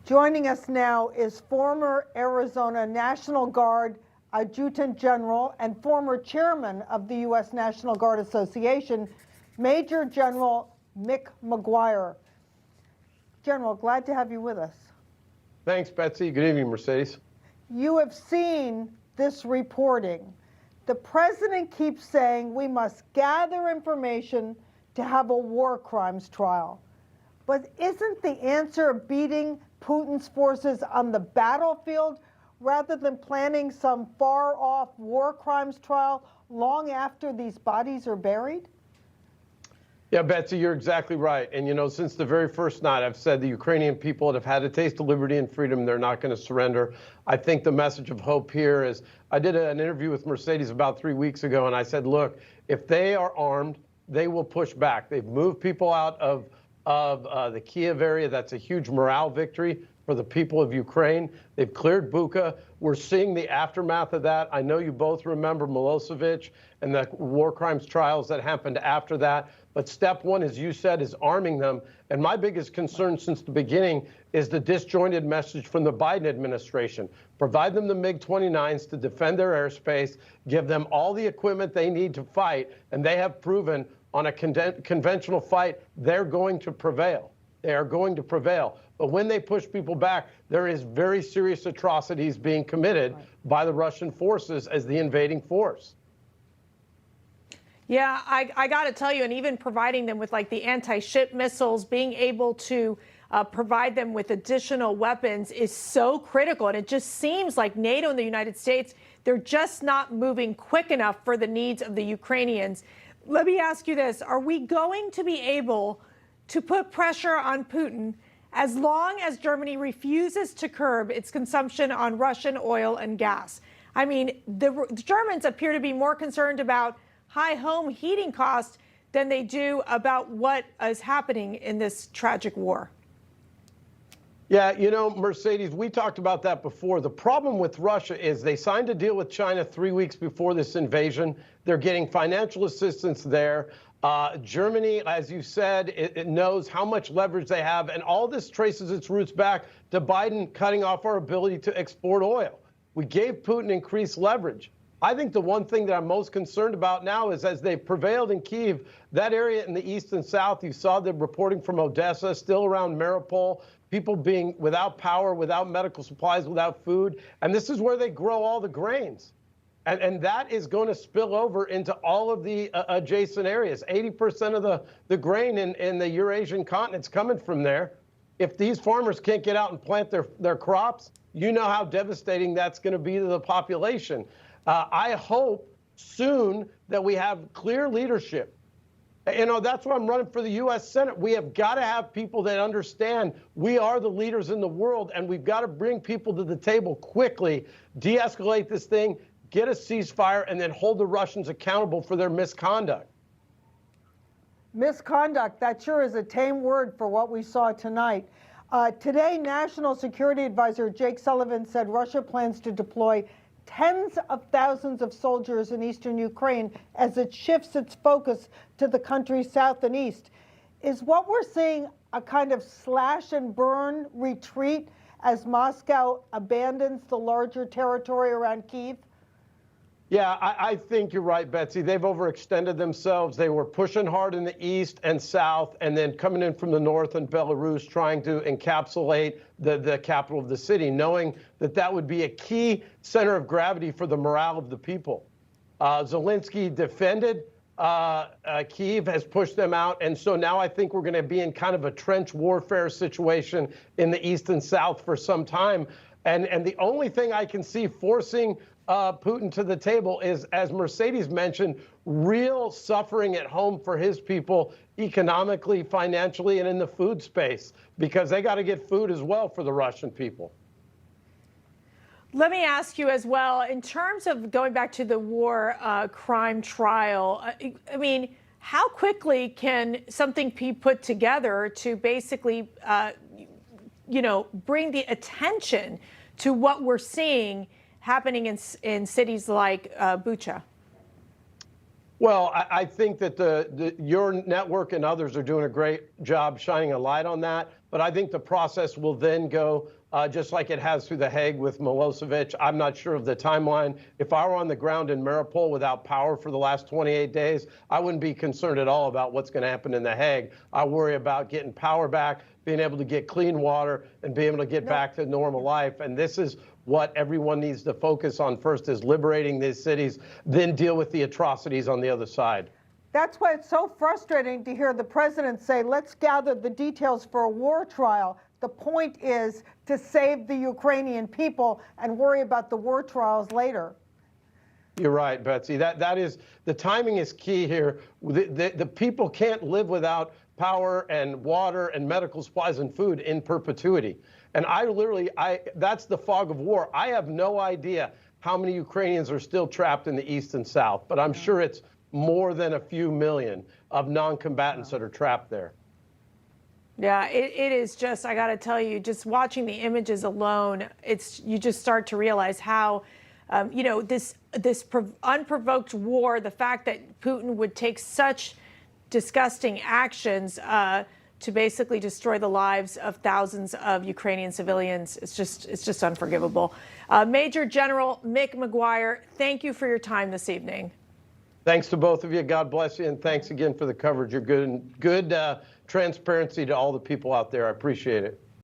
Joining us now is former Arizona National Guard Adjutant General and former chairman of the U.S. National Guard Association, Major General Mick McGuire. General, glad to have you with us. Thanks, Betsy. Good evening, Mercedes. You have seen this reporting. The president keeps saying we must gather information to have a war crimes trial. But isn't the answer beating Putin's forces on the battlefield rather than planning some far-off war crimes trial long after these bodies are buried? Yeah, Betsy, you're exactly right. And, you know, since the very first night, I've said the Ukrainian people have had a taste of liberty and freedom. They're not going to surrender. I think the message of hope here is, I did an interview with Mercedes about 3 weeks ago, and I said, look, if they are armed, they will push back. They've moved people out of the Kiev area. That's a huge morale victory for the people of Ukraine. They've cleared Bucha. We're seeing the aftermath of that. I know you both remember Milosevic and the war crimes trials that happened after that. But step one, as you said, is arming them. And my biggest concern since the beginning is the disjointed message from the Biden administration. Provide them the MiG-29s to defend their airspace, give them all the equipment they need to fight, and they have proven on a conventional fight, they're going to prevail. They are going to prevail. But when they push people back, there is very serious atrocities being committed by the Russian forces as the invading force. Yeah, I got to tell you, and even providing them with like the anti-ship missiles, being able to provide them with additional weapons is so critical. And it just seems like NATO and the United States, they're just not moving quick enough for the needs of the Ukrainians. Let me ask you this. Are we going to be able to put pressure on Putin as long as Germany refuses to curb its consumption on Russian oil and gas? I mean, the Germans appear to be more concerned about high home heating costs than they do about what is happening in this tragic war. Yeah, you know, Mercedes, we talked about that before. The problem with Russia is they signed a deal with China 3 weeks before this invasion. They're getting financial assistance there. Germany, as you said, it knows how much leverage they have, and all this traces its roots back to Biden cutting off our ability to export oil. We gave Putin increased leverage. I think the one thing that I'm most concerned about now is as they've prevailed in Kyiv, that area in the east and south, you saw the reporting from Odessa, still around Mariupol, people being without power, without medical supplies, without food. And this is where they grow all the grains. And that is going to spill over into all of the adjacent areas. 80% of the grain in the Eurasian continent's coming from there. If these farmers can't get out and plant their crops, you know how devastating that's going to be to the population. I hope soon that we have clear leadership. You know, that's why I'm running for the U.S. Senate. We have got to have people that understand we are the leaders in the world, and we've got to bring people to the table quickly, de-escalate this thing, get a ceasefire, and then hold the Russians accountable for their misconduct. Misconduct, that sure is a tame word for what we saw tonight. Today, National Security Advisor Jake Sullivan said Russia plans to deploy tens of thousands of soldiers in eastern Ukraine as it shifts its focus to the country's south and east. Is what we're seeing a kind of slash and burn retreat as Moscow abandons the larger territory around Kyiv? Yeah, I think you're right, Betsy. They've overextended themselves. They were pushing hard in the east and south, and then coming in from the north and Belarus, trying to encapsulate the capital of the city, knowing that that would be a key center of gravity for the morale of the people. Zelensky defended Kyiv, has pushed them out, and so now I think we're going to be in kind of a trench warfare situation in the east and south for some time. And the only thing I can see forcing Putin to the table is, as Mercedes mentioned, real suffering at home for his people economically, financially, and in the food space, because they got to get food as well for the Russian people. Let me ask you as well, in terms of going back to the war crime trial, I mean, how quickly can something be put together to basically, you know, bring the attention to what we're seeing happening in cities like Bucha? Well, I think that your network and others are doing a great job shining a light on that. but I think the process will then go just like it has through The Hague with Milosevic. I'm not sure of the timeline. If I were on the ground in Mariupol without power for the last 28 days, I wouldn't be concerned at all about what's going to happen in The Hague. I worry about getting power back, being able to get clean water, and being able to get back to normal life. And this is what everyone needs to focus on first, is liberating these cities, then deal with the atrocities on the other side. That's why it's so frustrating to hear the president say, let's gather the details for a war trial. The point is to save the Ukrainian people and worry about the war trials later. You're right, Betsy. That is, the timing is key here. The people can't live without power and water and medical supplies and food in perpetuity. And that's the fog of war. I have no idea how many Ukrainians are still trapped in the east and south, but I'm sure it's more than a few million of non-combatants that are trapped there. Yeah, it is just, I got to tell you, just watching the images alone, you just start to realize how, this unprovoked war, the fact that Putin would take such disgusting actions to basically destroy the lives of thousands of Ukrainian civilians, it's just unforgivable. Major General Mick McGuire, thank you for your time this evening. Thanks to both of you. God bless you, and thanks again for the coverage. You're good transparency to all the people out there. I appreciate it.